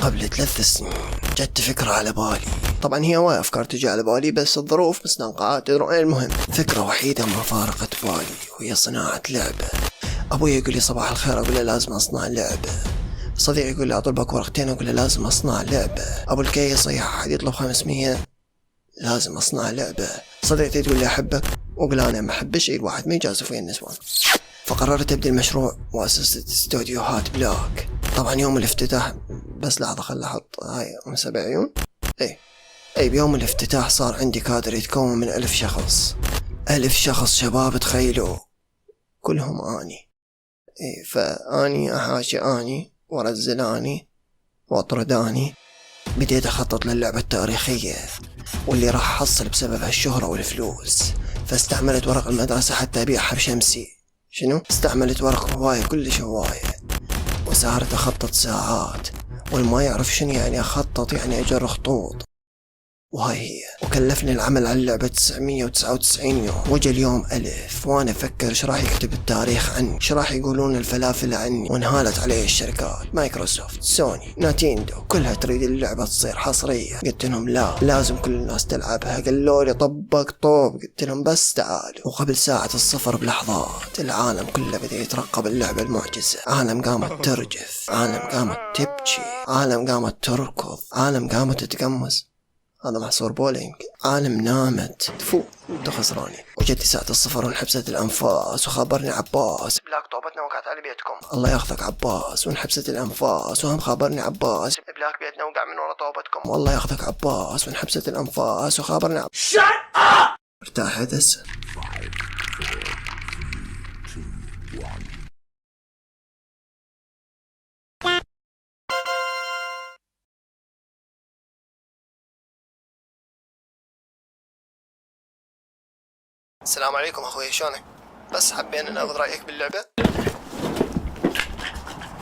قبل 3 سنين جت فكرة على بالي. طبعا هي هواي أفكار تجي على بالي، بس الظروف مستنقعات. المهم فكرة وحيدة ما فارقت بالي، وهي صناعة لعبة. أبوي يقول لي صباح الخير، أقول له لازم أصنع لعبة. صديقي يقول لي أطلبك ورقتين، أقول له لازم أصنع لعبة. أبو الكيس صيح أحد يطلب 500، لازم أصنع لعبة. صديقتي تقول لي أحبك، وأقول أنا ما أحبش الواحد ما يجازف ويا النسوان. فقررت أبدي المشروع وأسست استوديوهات بلاك. طبعا يوم الافتتاح، بس لحظة خل أحط هاي من 7 عيون. أي بيوم الافتتاح صار عندي كادر يتكون من 1000 شخص. 1000 شخص شباب، تخيلوا كلهم آني. فآني أحاشي آني وأنزل آني وأطرد آني. بديت أخطط للعبة التاريخية واللي راح أحصل بسببها الشهرة والفلوس. فاستعملت ورق المدرسة حتى أبيعها بشمسي. شنو؟ استعملت ورق هواية، كلش هواية. وسهرت أخطط ساعات، والما يعرف شنو يعني أخطط، يعني أجر خطوط. وهاي هي. وكلفني العمل على اللعبة 999 يوم، وجا اليوم 1000 وانا افكر ايش راح يكتب التاريخ عني، ايش راح يقولون الفلافل عني. وانهالت عليه الشركات، مايكروسوفت، سوني، ناتيندو، كلها تريد اللعبة تصير حصرية. قلت لهم لا، لازم كل الناس تلعبها. قالوا لي طبق طوب. قلت لهم بس تعالوا. وقبل ساعة الصفر بلحظات العالم كله بدأ يترقب اللعبة المعجزة. عالم قامت ترجف، عالم قامت تبكي، عالم قامت تركض، عالم قامت تتقمص. هذا محصور بوله يمكن. عالم نامت تفو، انت خسراني. وجت ساعة الصفر وانحبست الأنفاس، وخابرني عباس بلاك طوبتنا وقعت على بيتكم. الله ياخذك عباس. وانحبست الأنفاس، وهم خابرني عباس بلاك بيتنا وقع من ورا طوبتكم. والله ياخذك عباس. وانحبست الأنفاس، وخابرني ارتاح هدس. السلام عليكم أخوي، شلونك؟ بس حبينا ناخذ رأيك باللعبة.